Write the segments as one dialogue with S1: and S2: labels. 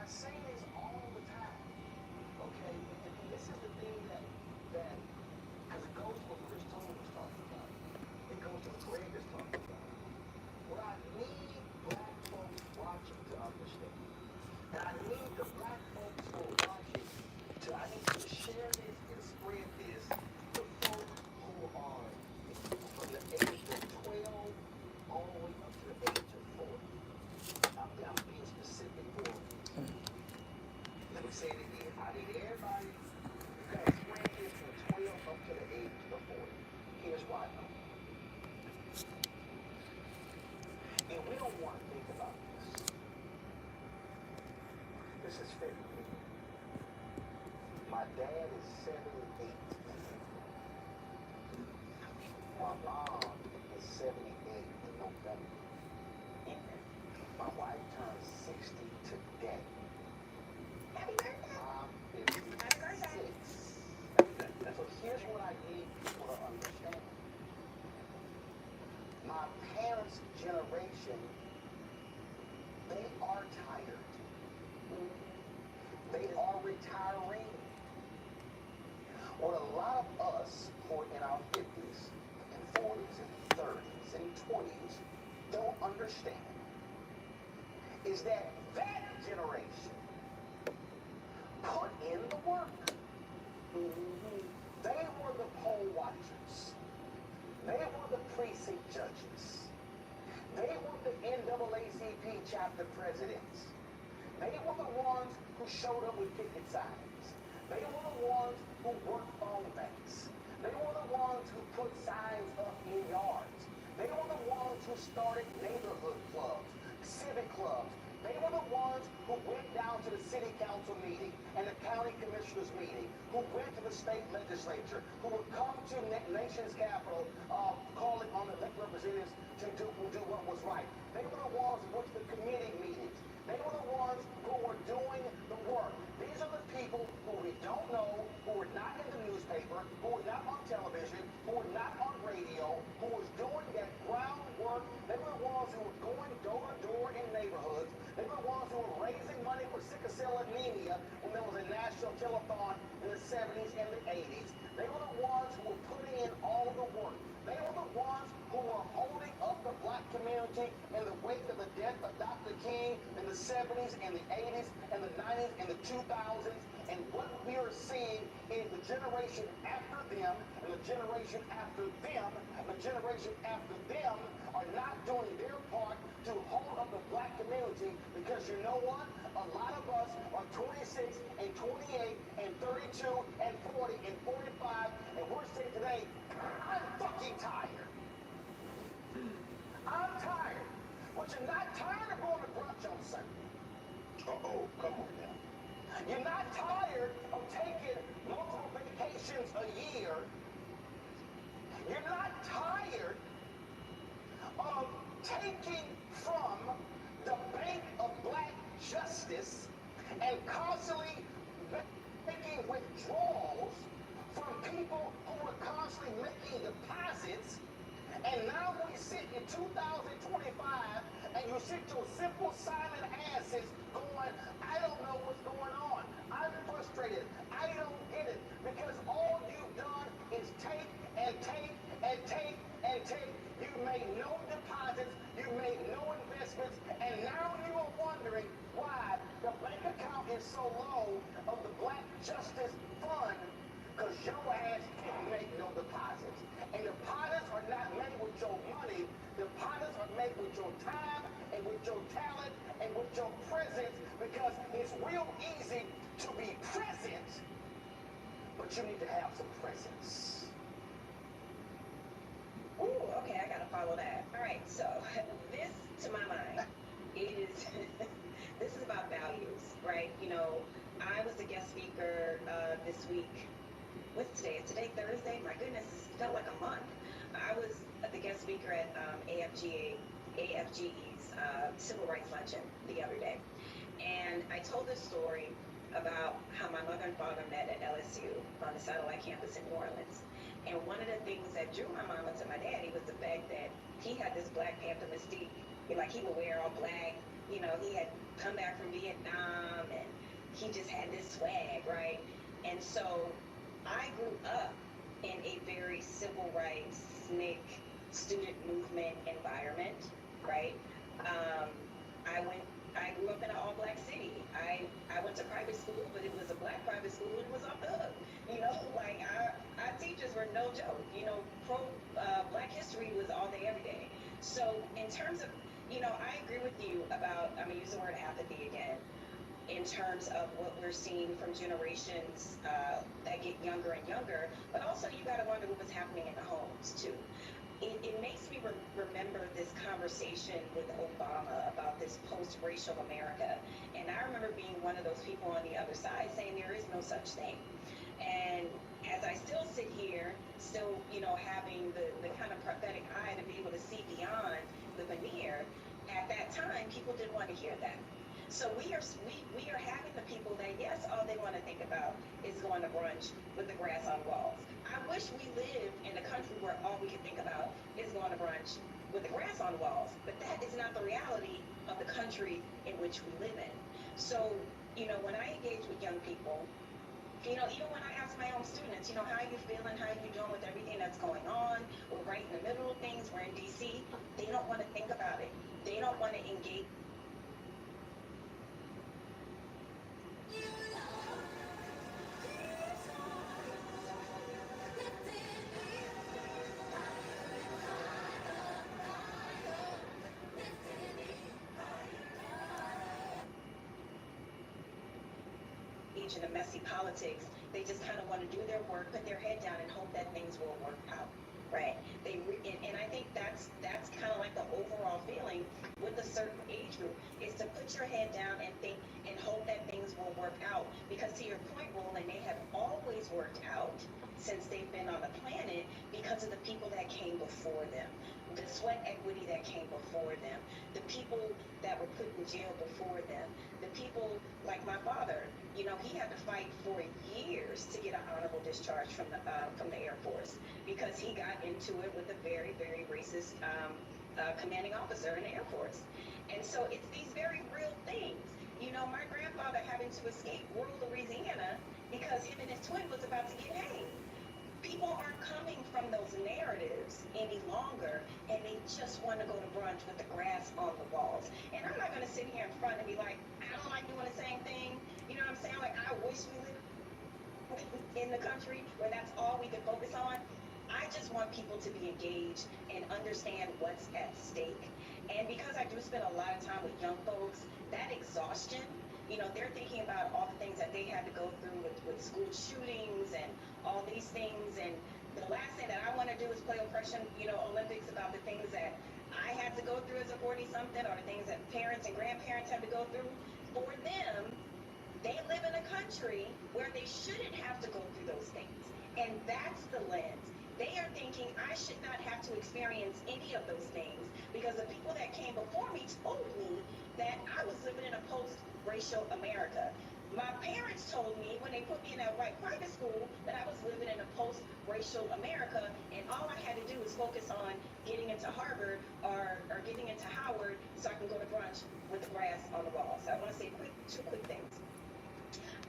S1: say this all the time, okay? And this is the thing that because it goes to what Chris Tone was talking about. It goes to what Greg is talking about. What I need black folks watching to understand, and I need the black folks who are watching to, I need to share this and spread this to folk who are from the age of 12 all the way up to the age of 40. I'm being specific for a reason. Let me say it again. I need everybody who got spread this from 12 up to the age of 40. Here's why. And we don't want to think about this. This is February. My dad is 78. My mom is 78 in November. My wife turns 60 today.
S2: Happy birthday.
S1: I'm
S2: Happy birthday.
S1: 56. So here's what I need people to understand. My parents' generation, they are tired. They are retiring. What a lot of us who are in our 50s and 40s and 30s and 20s don't understand is that that generation put in the work. They were the poll watchers. They were the precinct judges. They were the NAACP chapter presidents. They were the ones who showed up with picket signs. They were the ones who worked phone banks. They were the ones who put signs up in yards. They were the ones who started neighborhood clubs, civic clubs. They were the ones who went down to the city council meeting and the county commissioners meeting, who went to the state legislature, who would come to nation's capital, calling on the elected representatives to do what was right. They were the ones who went to the committee meetings. They were the ones who were doing the work. These are the people who we don't know, who were not in the newspaper, who were not on television, who were not on radio, who was doing that groundwork. They were the ones who were going door to door in neighborhoods. They were the ones who were raising money for sickle cell anemia when there was a national telethon in the 70s and the 80s. They were the ones who were putting in all the work. They were the ones who were holding up the black community in the wake of the death of Dr. King in the 70s and the 80s and the 90s and the 2000s. And what we are seeing is the generation after them and the generation after them and the generation after them are not doing their part to hold up the black community, because you know what? A lot of us are 26 and 28 and 32 and 40 and 45, and we're saying today, I'm fucking tired. I'm tired. But you're not tired of going to brunch on Sunday. Uh-oh, come on now. You're not tired of taking multiple vacations a year. You're not tired of taking from the bank of black justice and constantly making withdrawals from people who are constantly making deposits. And now we sit in 2025 and you sit your simple silent asses going, I don't know what's going on. I'm frustrated. I don't get it. Because all you've done is take and take and take and take. You made no deposits. You made no investments. And now you are wondering why the bank account is so low of the Black Justice Fund, because your ass can't make no deposits. And deposits are not made with your money. Deposits are made with your time and with your talent and with your presence, because it's real easy to be present, but you need to have some presence.
S2: Ooh, okay, I gotta follow that. All right, so this, to my mind, is this is about values, right? You know, I was a guest speaker this week. What's today? Is today Thursday? My goodness, it felt like a month. I was the guest speaker at AFGE's Civil Rights Luncheon the other day. And I told this story about how my mother and father met at LSU on the satellite campus in New Orleans. And one of the things that drew my mama to my daddy was the fact that he had this Black Panther mystique. Like, he would wear all black, You know, he had come back from Vietnam and he just had this swag, right? And so I grew up in a very civil rights, SNCC, student movement environment, right? Um, I grew up in an all-black city. I went to private school, but it was a black private school and it was off the hook. You know, like our teachers were no joke. You know, Black history was all day, every day. So in terms of, you know, I agree with you about, I'm gonna use the word apathy again, in terms of what we're seeing from generations that get younger and younger, but also you got to wonder what was happening in the homes too. It makes me remember this conversation with Obama about this post-racial America, and I remember being one of those people on the other side saying there is no such thing. And as I still sit here, still, you know, having the kind of prophetic eye to be able to see beyond the veneer, at that time, people didn't want to hear that. So we are having the people that, yes, all they want to think about is going to brunch with the grass on walls. I wish we lived in a country where all we can think about is going to brunch with the grass on walls, but that is not the reality of the country in which we live in. So, you know, when I engage with young people, you know, even when I ask my own students, you know, how you feeling, how you doing with everything that's going on, we're right in the middle of things, we're in DC, they don't want to think about it. They don't want to engage. In the messy politics, they just kind of want to do their work, put their head down, and hope that things will work out, right? And I think that's kind of like the overall feeling with a certain age group is to put your head down and think and hope that things will work out. Because to your point, Roland, they have always worked out since they've been on the planet because of the people that came before them, the sweat equity that came before them, the people that were put in jail before them, the people like my father. You know, he had to fight for years to get an honorable discharge from the Air Force because he got into it with a very, very racist commanding officer in the Air Force. And so it's these very real things. You know, my grandfather having to escape rural Louisiana because him and his twin was about to get hanged. People aren't coming from those narratives any longer, and they just want to go to brunch with the grass on the walls. And I'm not going to sit here in front and be like, I don't like doing the same thing. You know what I'm saying? Like, I wish we lived in the country where that's all we could focus on. I just want people to be engaged and understand what's at stake. And because I do spend a lot of time with young folks, that exhaustion, you know, they're thinking about all the things that they had to go through with school shootings and all these things. And the last thing that I want to do is play oppression, you know, Olympics about the things that I had to go through as a 40-something or the things that parents and grandparents had to go through. For them, they live in a country where they shouldn't have to go through those things. And that's the lens. They are thinking I should not have to experience any of those things because the people that came before me told me that I was living in a post-racial America. My parents told me when they put me in that white private school that I was living in a post-racial America, and all I had to do was focus on getting into Harvard or getting into Howard so I can go to brunch with the grass on the wall. So I want to say two quick things.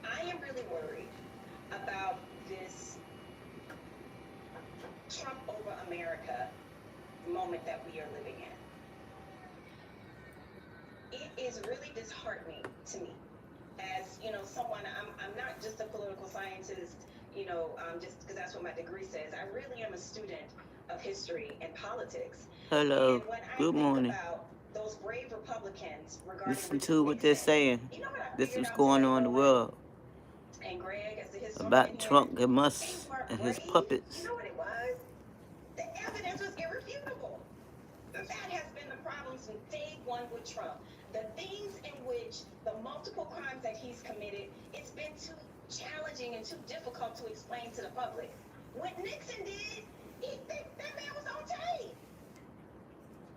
S2: I am really worried about this Trump over America moment that we are living in. It is really disheartening to me. As, you know, someone, I'm not just a political scientist, you know, just because that's what my degree says. I really am a student of history and politics.
S3: Hello,
S2: And when I
S3: good
S2: think
S3: morning.
S2: about those brave Republicans regarding
S3: Listen
S2: Richard
S3: to what they're
S2: Nixon,
S3: saying.
S2: you know what I
S3: This is
S2: figured
S3: what's
S2: out
S3: going
S2: today,
S3: on in the
S2: Roland?
S3: world
S2: And Greg, as the historian
S3: about
S2: here,
S3: Trump and
S2: they
S3: Musk
S2: weren't
S3: and his
S2: brave.
S3: puppets.
S2: You know what it was? The evidence was irrefutable. That has been the problem since day one with Trump. The things in which the multiple crimes that he's committed, it's been too challenging and too difficult to explain to the public. What Nixon did, that man was on tape.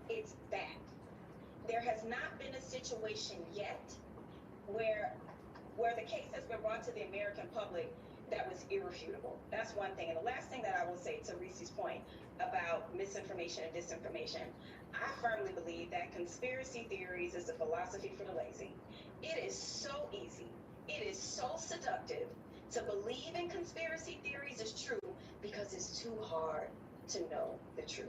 S2: It's that. There has not been a situation yet where the case has been brought to the American public that was irrefutable. That's one thing. And the last thing that I will say to Reese's point about misinformation and disinformation, I firmly believe that conspiracy theories is a philosophy for the lazy. It is so easy, it is so seductive to believe in conspiracy theories is true because it's too hard to know the truth.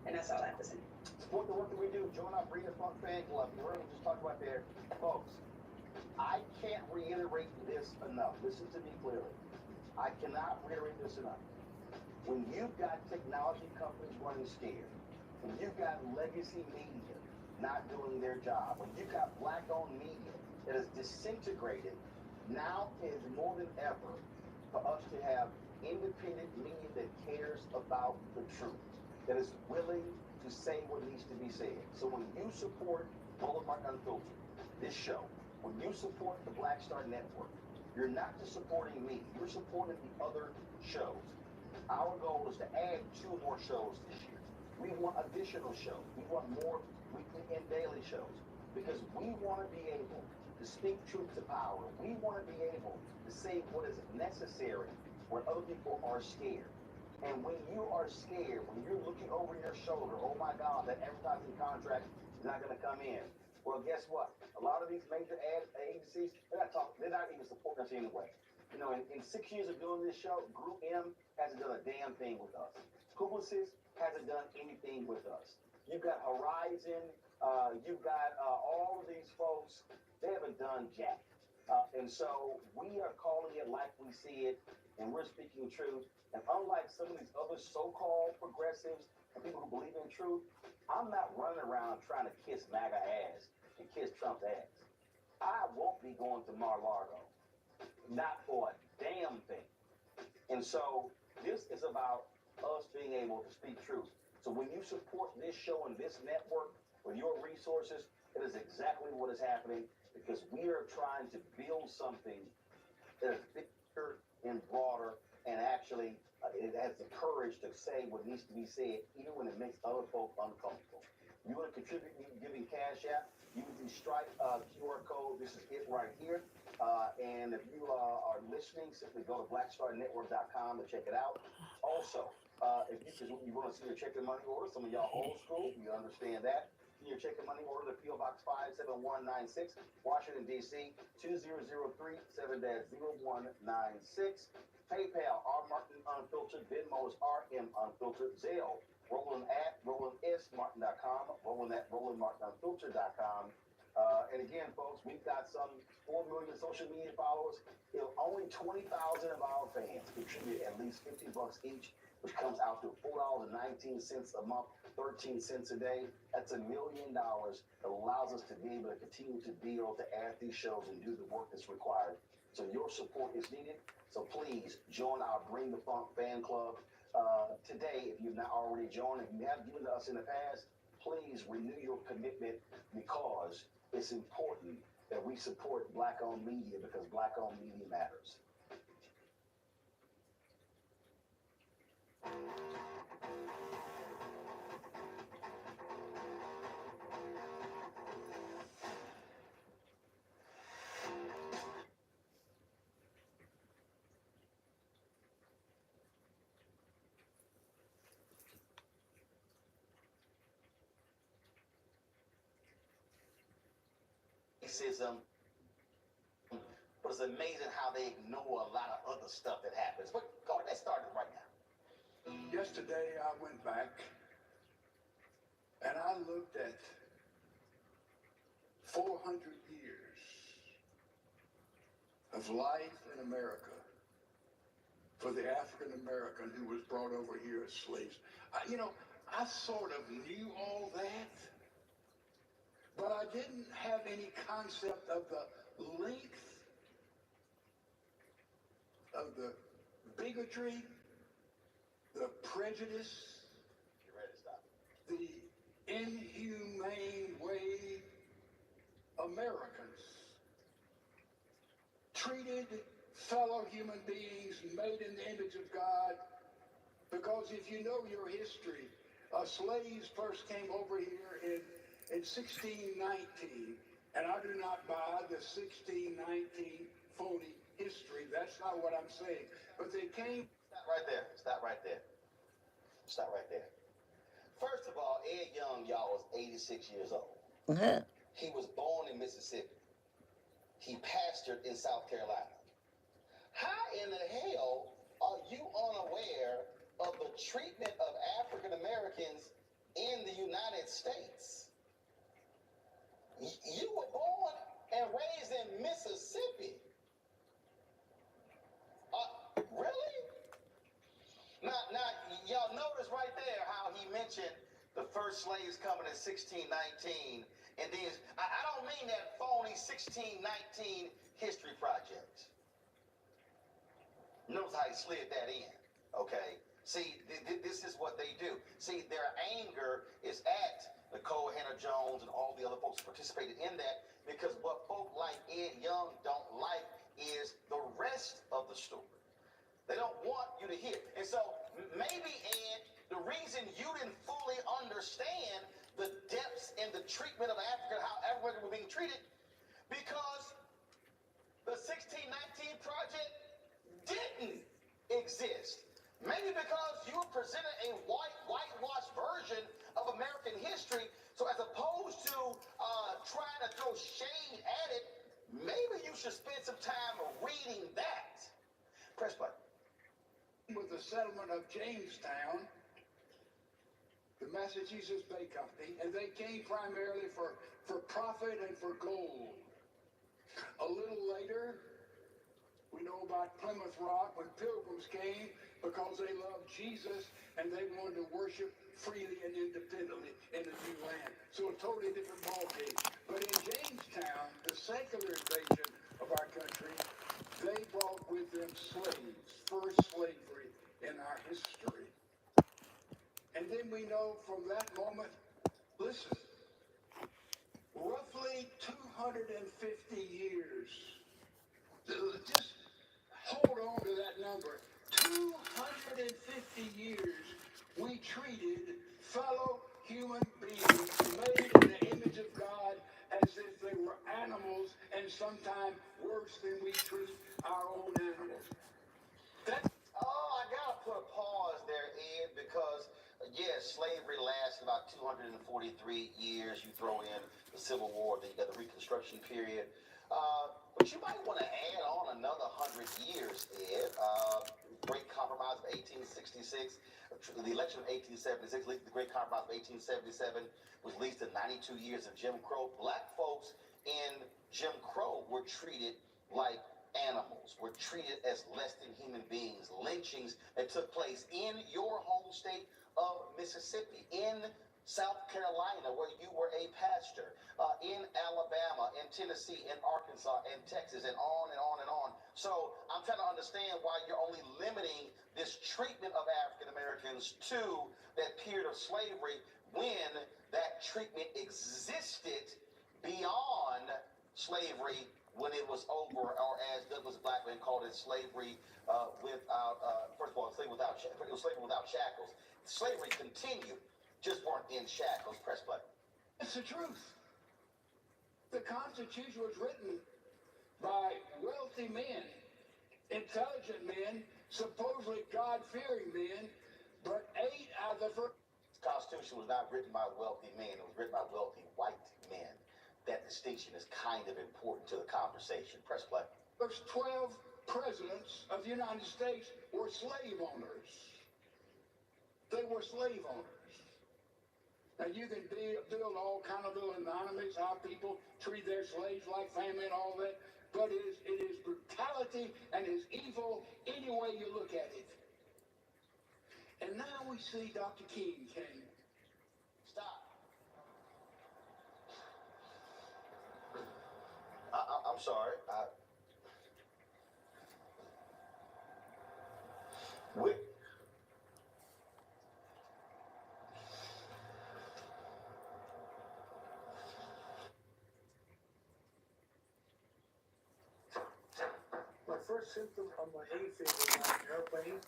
S2: And that's all I have to say.
S1: Support the work that we do. Join our Bring the Funk fan club. You heard what we just talked about there. Folks, I can't reiterate this enough. Listen to me clearly. I cannot reiterate this enough. When you've got technology companies running scared, when you've got legacy media not doing their job, when you've got black-owned media that is disintegrated, now is more than ever for us to have independent media that cares about the truth, that is willing to say what needs to be said. So when you support Roland Martin Unfiltered, this show, when you support the Black Star Network, you're not just supporting me, you're supporting the other shows. Our goal is to add 2 more shows this year. We want additional shows. We want more weekly and daily shows because we want to be able to speak truth to power. We want to be able to say what is necessary where other people are scared. And when you are scared, when you're looking over your shoulder, oh my God, that advertising contract is not going to come in. Well, guess what? A lot of these major ad agencies, they're not even supporting us anyway. You know, in 6 years of doing this show, Group M hasn't done a damn thing with us. Publicis hasn't done anything with us. You've got Horizon, you've got all of these folks, they haven't done jack. And so we are calling it like we see it, and we're speaking truth. And unlike some of these other so-called progressives and people who believe in truth, I'm not running around trying to kiss MAGA ass and kiss Trump's ass. I won't be going to Mar-a-Lago. Not for a damn thing. And so this is about us being able to speak truth. So when you support this show and this network with your resources, it is exactly what is happening because we are trying to build something that is bigger and broader and actually it has the courage to say what needs to be said even when it makes other folks uncomfortable. You want to contribute giving Cash App, use the Stripe QR code. This is it right here. And if you are listening, simply go to blackstarnetwork.com to check it out. Also, if you want to see your check and money order, some of y'all old school, you understand that. Your check and money order to P.O. Box 57196, Washington, D.C. 20037-0196. PayPal, R. Martin Unfiltered. Venmo is RM Unfiltered. Zelle, Roland at RolandSMartin.com. Roland at RolandMartinUnfiltered.com. And again, folks, we've got some 4 million social media followers. Only 20,000 of our fans contribute at least $50 each, which comes out to $4.19 a month, 13 cents a day. That's $1 million that allows us to be able to continue to build, to add these shows and do the work that's required. So your support is needed. So please join our Bring the Funk fan club today if you've not already joined. If you have given to us in the past, please renew your commitment because it's important that we support Black-owned media because Black-owned media matters. Racism, but it's amazing how they ignore a lot of other stuff that happens. But go ahead, let's start it right now.
S3: Yesterday I went back and I looked at 400 years of life in America for the African American who was brought over here as slaves. I sort of knew all that, but I didn't have any concept of the length of the bigotry, the prejudice,
S1: Get ready to stop.
S3: the inhumane way Americans treated fellow human beings made in the image of God. Because if you know your history, slaves first came over here in 1619, and I do not buy the 1619 phony history. That's not what I'm saying. But they came.
S1: Stop right there. Stop right there. Stop right there. First of all, Ed Young, y'all, was 86 years old.
S4: Uh-huh.
S1: He was born in Mississippi. He pastored in South Carolina. How in the hell are you unaware of the treatment of African Americans in the United States? You were born and raised in Mississippi. Really? Now, y'all notice right there how he mentioned the first slaves coming in 1619, and then I don't mean that phony 1619 history project. Notice how he slid that in. Okay. See, this is what they do. See, their anger is at Nicole Hannah-Jones and all the other folks who participated in that, because what folk like Ed Young don't like is the rest of the story. They don't want you to hear. And so maybe, Ed, the reason you didn't fully understand the depths and the treatment of Africa, how Africans were being treated, because the 1619 Project didn't exist. Maybe because you presented a whitewashed version of American history. So as opposed to trying to throw shade at it, maybe you should spend some time reading that. Press button.
S3: With the settlement of Jamestown, the Massachusetts Bay Company, and they came primarily for profit and for gold. A little later, we know about Plymouth Rock when pilgrims came because they loved Jesus and they wanted to worship freely and independently in the new land. So a totally different ballgame. But in Jamestown, the secular invasion of our country, they brought with them slaves, first slavery in our history. And then we know from that moment, listen, roughly 250 years. Just hold on to that number. 250 years we treated fellow human beings made in the image of God as if they were animals, and sometimes worse than we treat our own animals. I gotta put a pause there, Ed, because yes, slavery lasted about 243 years. You throw in the Civil War, then you got the Reconstruction period. But you might want to add on another 100 years, Ed. Great Compromise of 1866, the election of 1876, the Great Compromise of 1877 was least to 92 years of Jim Crow. Black folks in Jim Crow were treated like animals, were treated as less than human beings. Lynchings that took place in your home state of Mississippi, in South Carolina, where you were a pastor, in Alabama, in Tennessee, in Arkansas, in Texas, and on and on and on. So I'm trying to understand why you're only limiting this treatment of African Americans to that period of slavery when that treatment existed beyond slavery, when it was over, or as Douglas Blackman called it, slavery without, first of all, slavery without shackles. Slavery continued, just weren't in shackles. Press button. It's the truth. The Constitution was written by wealthy men, intelligent men, supposedly God-fearing men, but 8 out of the first... The Constitution was not written by wealthy men. It was written by wealthy white men. That distinction is kind of important to the conversation. Press play. First 12 presidents of the United States were slave owners. They were slave owners. Now, you can build all kind of little anomalies, how people treat their slaves like family and all that, but it is brutality and it is evil any way you look at it. And now we see Dr. King came. Stop. I'm sorry.
S5: My first symptom of my hay fever was on an airplane.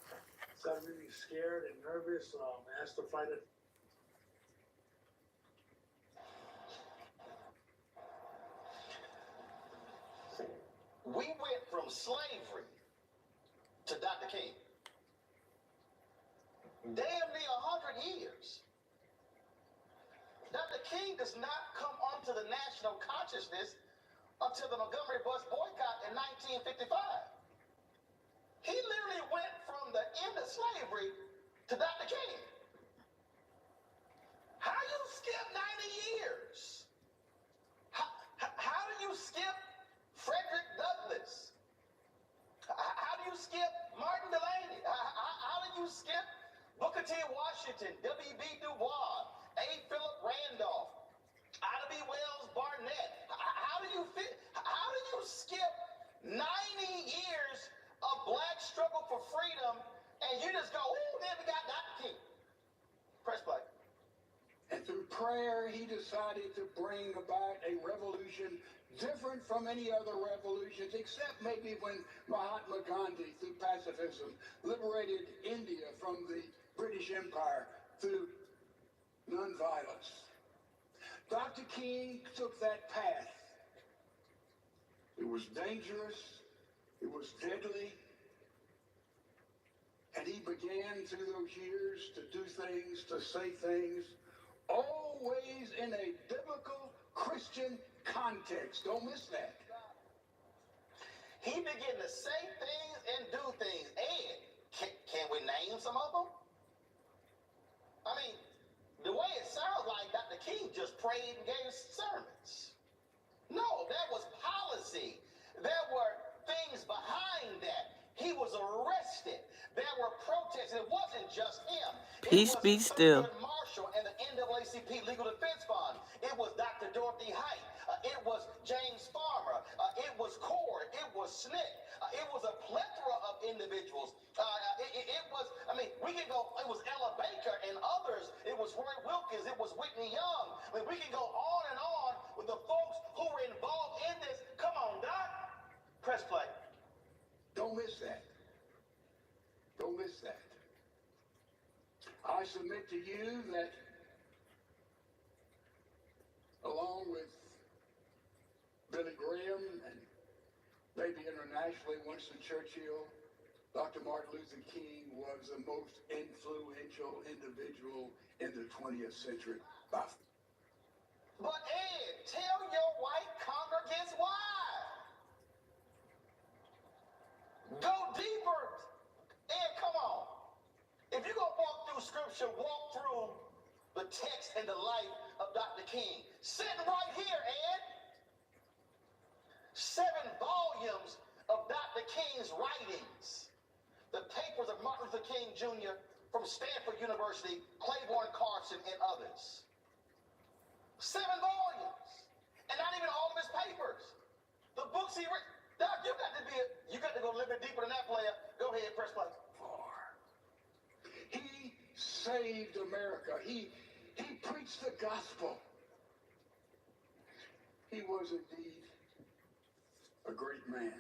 S5: So I got really scared and nervous. I asked the flight attendant.
S1: We went from slavery to Dr. King. Damn near 100 years. Dr. King does not come onto the national consciousness until the Montgomery bus boycott in 1955. He literally went from the end of slavery to Dr. King. How do you skip 90 years? How do you skip Frederick Douglass? How do you skip Martin Delany? How do you skip Booker T. Washington, W.B. Du Bois, A. Philip Randolph, Ida B. Wells Barnett? How do you skip 90 years of black struggle for freedom and you just go, ooh, then we got Dr. King? Press play.
S3: And through prayer, he decided to bring about a revolution different from any other revolutions, except maybe when Mahatma Gandhi, through pacifism, liberated India from the British Empire through nonviolence. Dr. King took that path. It was dangerous. It was deadly. And he began through those years to do things, to say things, always in a biblical Christian context. Don't miss that.
S1: He began to say things and do things. And can we name some of them? I mean, the way it sounds like Dr. King just prayed and gave sermons. No, that was policy. There were things behind that. He was arrested. There were protests. It wasn't just him.
S4: Peace be still.
S1: Thurgood Marshall and the NAACP Legal Defense Fund. It was Dr. Dorothy Height. It was James Farmer. It was Cord. It was SNCC. It was a plethora of individuals. It was, I mean, we can go, it was Ella Baker and others. It was Roy Wilkins. It was Whitney Young. I mean, we can go on and on with the folks who were involved in this. Come on, Doc. Press play.
S3: Don't miss that. Don't miss that. I submit to you that along with Billy Graham and maybe internationally Winston Churchill, Dr. Martin Luther King was the most influential individual in the 20th century.
S1: But Ed, tell your white congregants why. Go deeper. Ed, come on. If you're going to walk through scripture, walk through the text and the life of Dr. King. Sitting right here, Ed. 7 volumes of Dr. King's writings. The papers of Martin Luther King Jr. from Stanford University, Claiborne Carson, and others. 7 volumes. And not even all of his papers. The books he wrote. Doc, you got to go a little bit deeper than that, player. Go ahead, press play.
S3: He saved America. He preached the gospel. He was indeed a great man.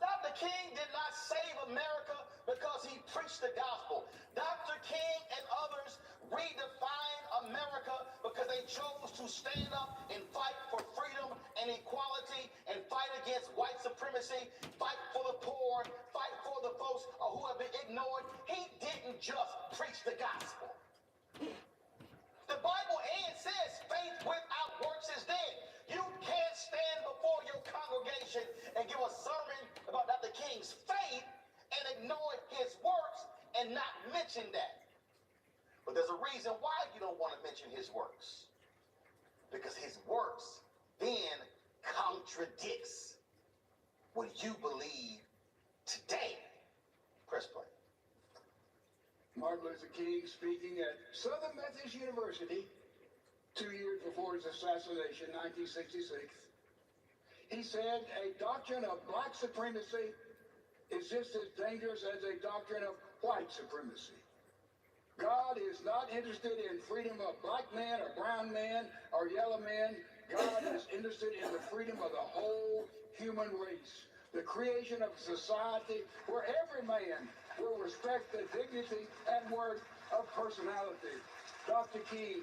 S1: Dr. King did not save America because he preached the gospel. Dr. King and others redefined America because they chose to stand up and fight for freedom and equality and fight against white supremacy, fight for the poor, fight for the folks who have been ignored. He didn't just preach the gospel. The Bible says faith without works is dead. You can't stand before your congregation and give a sermon about Dr. King's faith and ignore his works and not mention that. But there's a reason why you don't want to mention his works. Because his works then contradicts what you believe today. Press play.
S3: Martin Luther King speaking at Southern Methodist University 2 years before his assassination, 1966. He said a doctrine of black supremacy is just as dangerous as a doctrine of white supremacy. God is not interested in freedom of black man or brown man or yellow man. God is interested in the freedom of the whole human race. The creation of a society where every man will respect the dignity and worth of personality. Dr. King,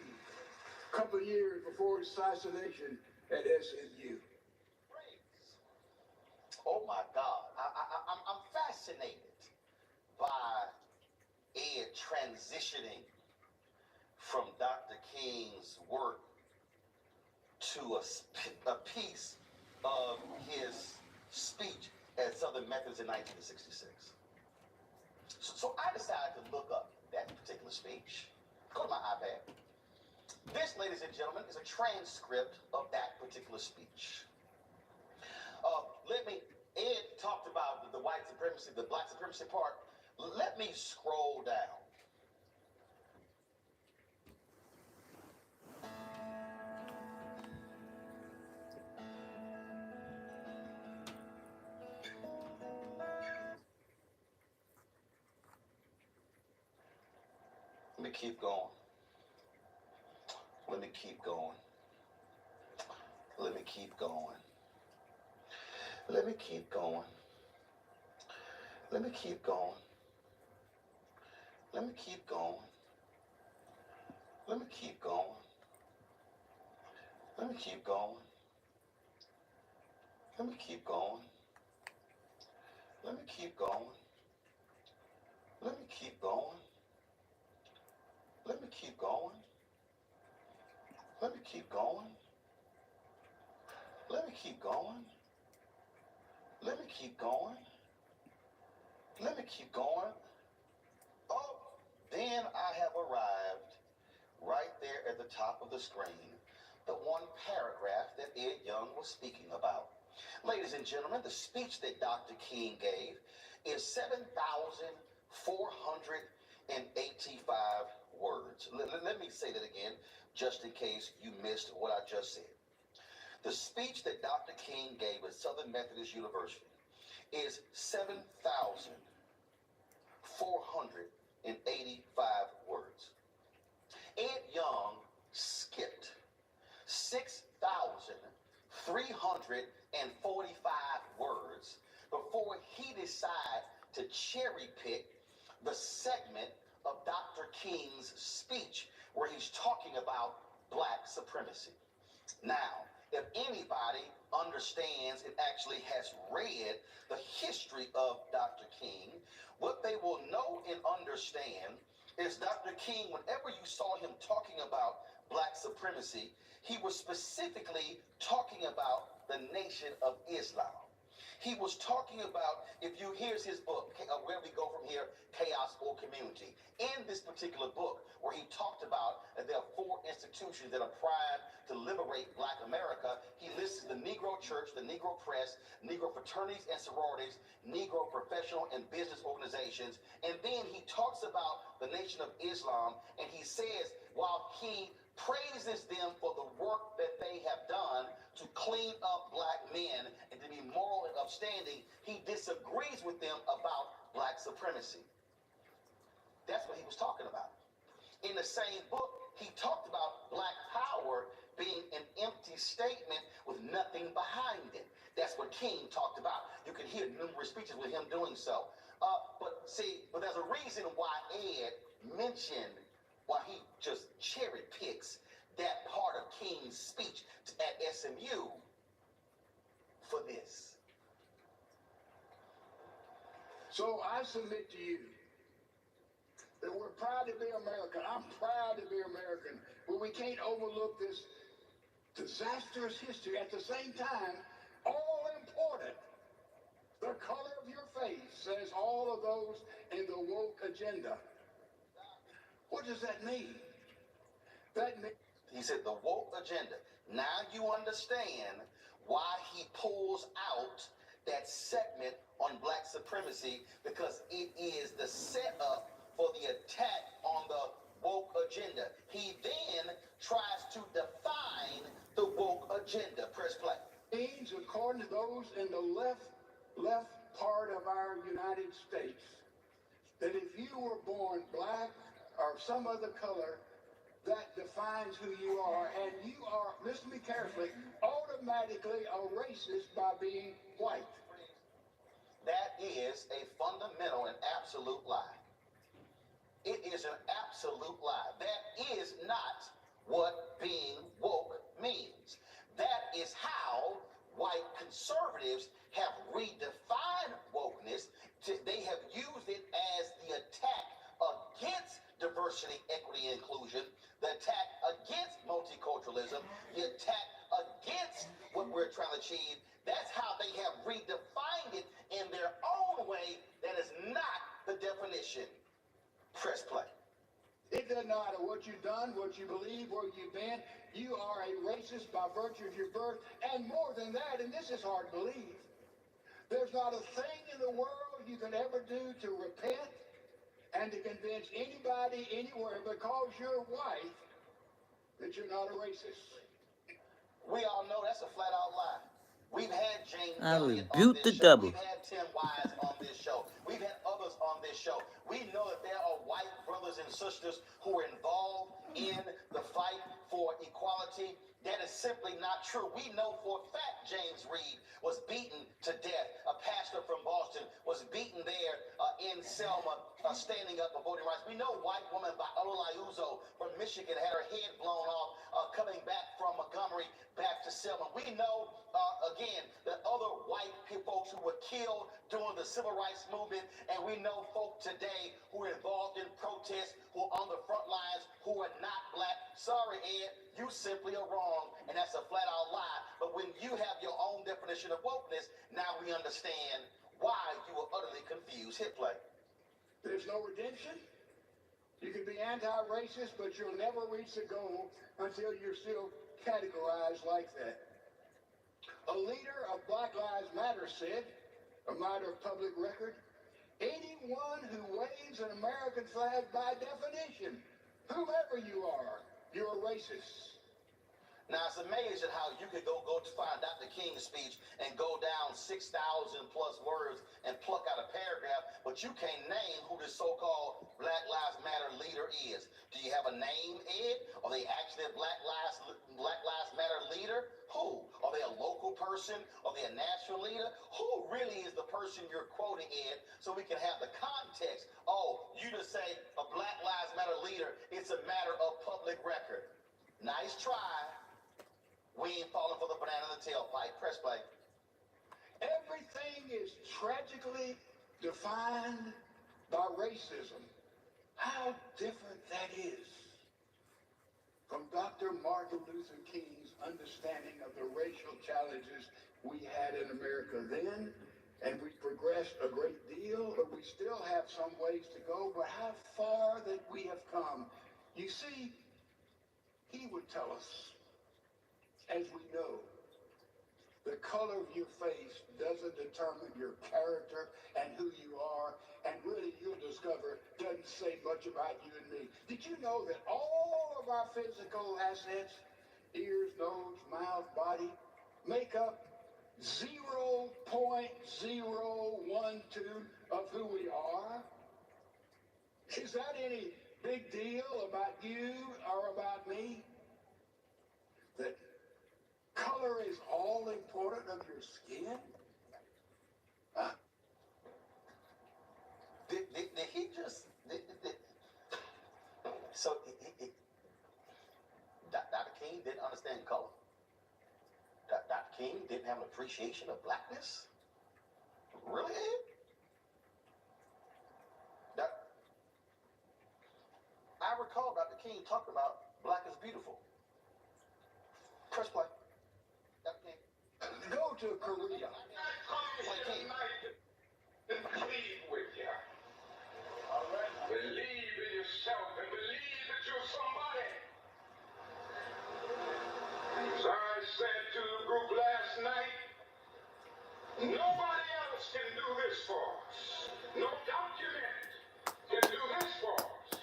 S3: a couple of years before his assassination at SMU.
S1: Oh my God, I'm fascinated by Ed transitioning from Dr. King's work to a piece of his speech at Southern Methodist in 1966. So I decided to look up that particular speech. Go to my iPad. This, ladies and gentlemen, is a transcript of that particular speech. Ed talked about the white supremacy, the black supremacy part. Let me scroll down. Let me keep going. Let me keep going. Let me keep going. Let me keep going. Let me keep going. Let me keep going. Let me keep going. Let me keep going. Let me keep going. Let me keep going. Let me keep going. Let me keep going. Let me keep going. Let me keep going. Let me keep going. Let me keep going. Oh, then I have arrived right there at the top of the screen, the one paragraph that Ed Young was speaking about. Ladies and gentlemen, the speech that Dr. King gave is 7,485 words. Let me say that again, just in case you missed what I just said. The speech that Dr. King gave at Southern Methodist University is 7,485 words. Ed Young skipped 6,345 words before he decided to cherry pick the segment of Dr. King's speech where he's talking about black supremacy. Now, if anybody understands and actually has read the history of Dr. King, what they will know and understand is Dr. King, whenever you saw him talking about black supremacy, he was specifically talking about the Nation of Islam. He was talking about, here's his book, Where We Go From Here, Chaos or Community. In this particular book, where he talked about there are 4 institutions that are primed to liberate black America, he lists the Negro Church, the Negro Press, Negro fraternities and sororities, Negro professional and business organizations, and then he talks about the Nation of Islam, and he says, while he praises them for the work that they have done to clean up black men and to be moral and upstanding, he disagrees with them about black supremacy. That's what he was talking about. In the same book, he talked about black power being an empty statement with nothing behind it. That's what King talked about. You can hear numerous speeches with him doing so. But there's a reason why Ed mentioned, why he just cherry picks that part of King's speech at SMU for this.
S3: So I submit to you that we're proud to be American. I'm proud to be American, but we can't overlook this disastrous history. At the same time, all important, the color of your face says all of those in the woke agenda. What does that mean?
S1: He said the woke agenda. Now you understand why he pulls out that segment on black supremacy, because it is the setup for the attack on the woke agenda. He then tries to define the woke agenda. Press play.
S3: Means, according to those in the left part of our United States, that if you were born black or some other color, that defines who you are, and you are, listen to me carefully, automatically a racist by being white.
S1: That is a fundamental and absolute lie. It is an absolute lie. That is not what being woke means. That is how white conservatives have redefined wokeness. They have used it as the attack against diversity, equity, and inclusion, the attack against multiculturalism, the attack against what we're trying to achieve. That's how they have redefined it in their own way. That is not the definition. Press play.
S3: It doesn't matter what you've done, what you believe, where you've been. You are a racist by virtue of your birth. And more than that, and this is hard to believe, there's not a thing in the world you can ever do to repent and to convince anybody anywhere because you're white that you're not a racist.
S1: We all know that's a flat out lie. We've had James
S4: I
S1: Elliott on
S4: rebuke
S1: this
S4: the
S1: show.
S4: devil.
S1: We've had Tim Wise on this show. We've had others on this show. We know that there are white brothers and sisters who are involved in the fight for equality. That is simply not true. We know for a fact James Reed was beaten to death. A pastor from Boston was beaten there in Selma, standing up for voting rights. We know white woman Viola Liuzzo from Michigan had her head blown off coming back from Montgomery back to Selma. We know, again, that other white folks who were killed during the civil rights movement, and we know folk today who are involved in protests, who are on the front lines, who are not black. Sorry, Ed, you simply are wrong, and that's a flat-out lie. But when you have your own definition of wokeness, now we understand why you were utterly confused. Hit play.
S3: There's no redemption. You can be anti-racist, but you'll never reach the goal until you're still categorized like that. A leader of Black Lives Matter said, a matter of public record, anyone who waves an American flag by definition, whoever you are, you're a racist.
S1: Now, it's amazing how you could go to find Dr. King's speech and go down 6,000 plus words and pluck out a paragraph, but you can't name who this so-called Black Lives Matter leader is. Do you have a name, Ed? Are they actually a Black Lives Matter leader? Who? Are they a local person? Are they a national leader? Who really is the person you're quoting, Ed, so we can have the context? Oh, you just say a Black Lives Matter leader, it's a matter of public record. Nice try. We ain't falling for the banana in the tailpipe. Press play.
S3: Everything is tragically defined by racism. How different that is from Dr. Martin Luther King's understanding of the racial challenges we had in America then, and we progressed a great deal, but we still have some ways to go, but how far that we have come. You see, he would tell us, as we know, the color of your face doesn't determine your character and who you are, and really you'll discover doesn't say much about you and me. Did you know that all of our physical assets, ears, nose, mouth, body, make up 0.012 of who we are? Is that any big deal about you or about me? That color is all important of your skin?
S1: Did he just... So, Dr. King didn't understand color? Dr. King didn't have an appreciation of blackness? Really, Ed? I recall Dr. King talking about black is beautiful. Press play. Dr. King.
S3: Go to Korea.
S1: Play King.
S6: And plead with you. All right. Believe in yourself and believe that you're somebody. As I said to the group last night, nobody else can do this for us. No document can do this for us.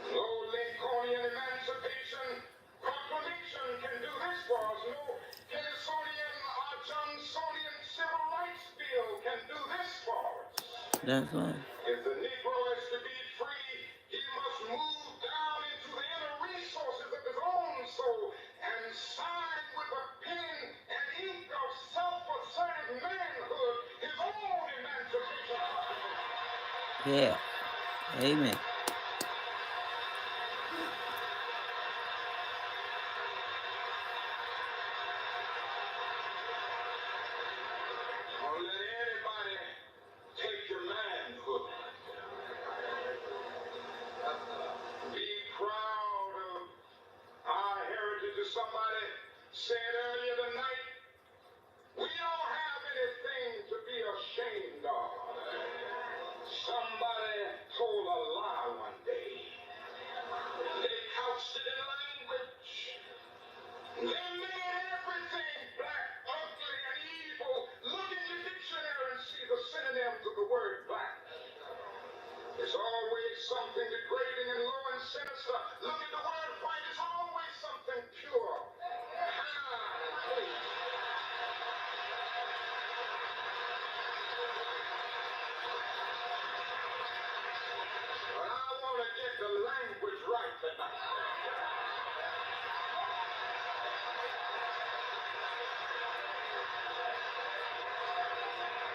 S6: No Lincolnian Emancipation Proclamation can do this for us. No Kennisonian or Johnsonian Civil Rights Bill can do this for us.
S4: That's right.
S6: If the Negro is to be free, he must move down into the inner resources of his own soul and sign with the pen and ink of self-assertive manhood his own emancipation proclamation.
S4: Yeah. Amen.
S6: just look at the word white. It's always something pure. Please. But I want to get the language right tonight.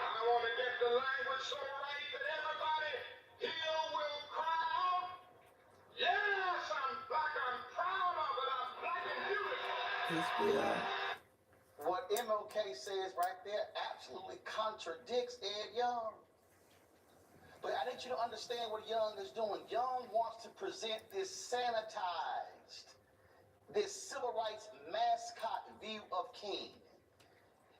S6: I want to get the language so right that everybody here will cry out, yes, I'm black, I'm proud of it, I'm black and beautiful.
S4: Yes, we are.
S1: What MLK says right there absolutely contradicts Ed Young. But I need you to understand what Young is doing. Young wants to present this sanitized, this civil rights mascot view of King.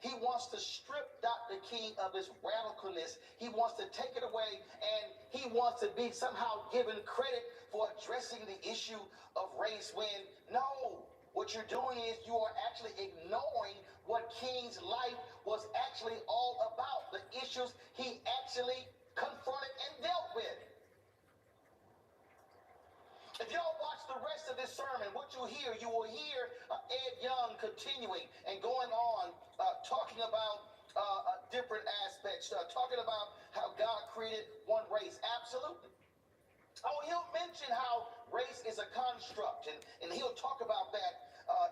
S1: He wants to strip Dr. King of his radicalness. He wants to take it away, and he wants to be somehow given credit for addressing the issue of race when, no, what you're doing is you are actually ignoring what King's life was actually all about, the issues he actually confronted and dealt with. If y'all watch the rest of this sermon, what you will hear Ed Young continuing and going on, talking about different aspects, talking about how God created one race. Absolutely. Oh, he'll mention how race is a construct, and he'll talk about that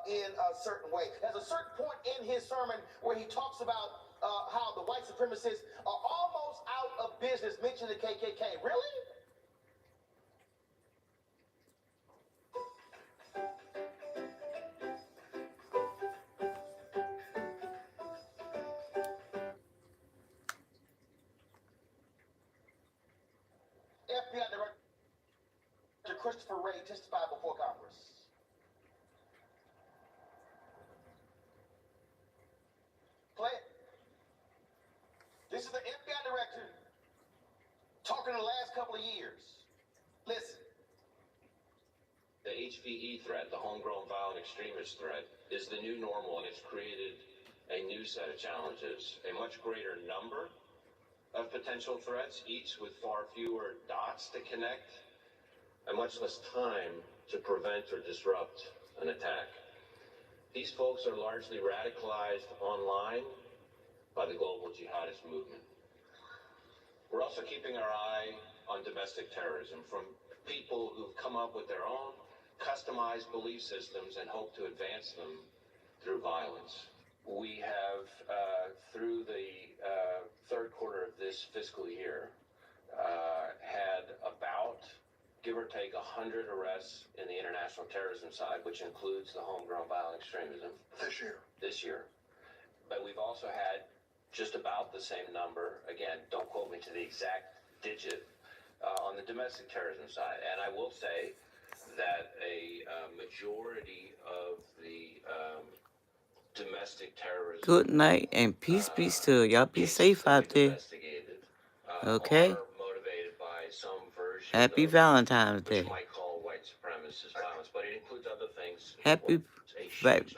S1: in a certain way. There's a certain point in his sermon where he talks about how the white supremacists are almost out of business, mentioning the KKK. Really? FBI Director Christopher Wray testified before Congress. Play it. This is the FBI Director talking the last couple of years. Listen.
S7: The HVE threat, the homegrown violent extremist threat, is the new normal, and it's created a new set of challenges, a much greater number of potential threats, each with far fewer dots to connect, and much less time to prevent or disrupt an attack. These folks are largely radicalized online by the global jihadist movement. We're also keeping our eye on domestic terrorism from people who've come up with their own customized belief systems and hope to advance them through violence. We have, through the third quarter of this fiscal year, had about, give or take, 100 arrests in the international terrorism side, which includes the homegrown violent extremism. This year. But we've also had just about the same number, again, don't quote me to the exact digit, on the domestic terrorism side. And I will say that a majority of the domestic terrorism.
S4: Good night and peace be still. Y'all be safe out there. Okay?
S7: Are motivated by some version
S4: Happy
S7: of
S4: Valentine's
S7: what you
S4: Day.
S7: might call white supremacist violence, but it includes other things.
S4: Happy,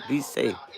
S4: be safe.
S1: Now,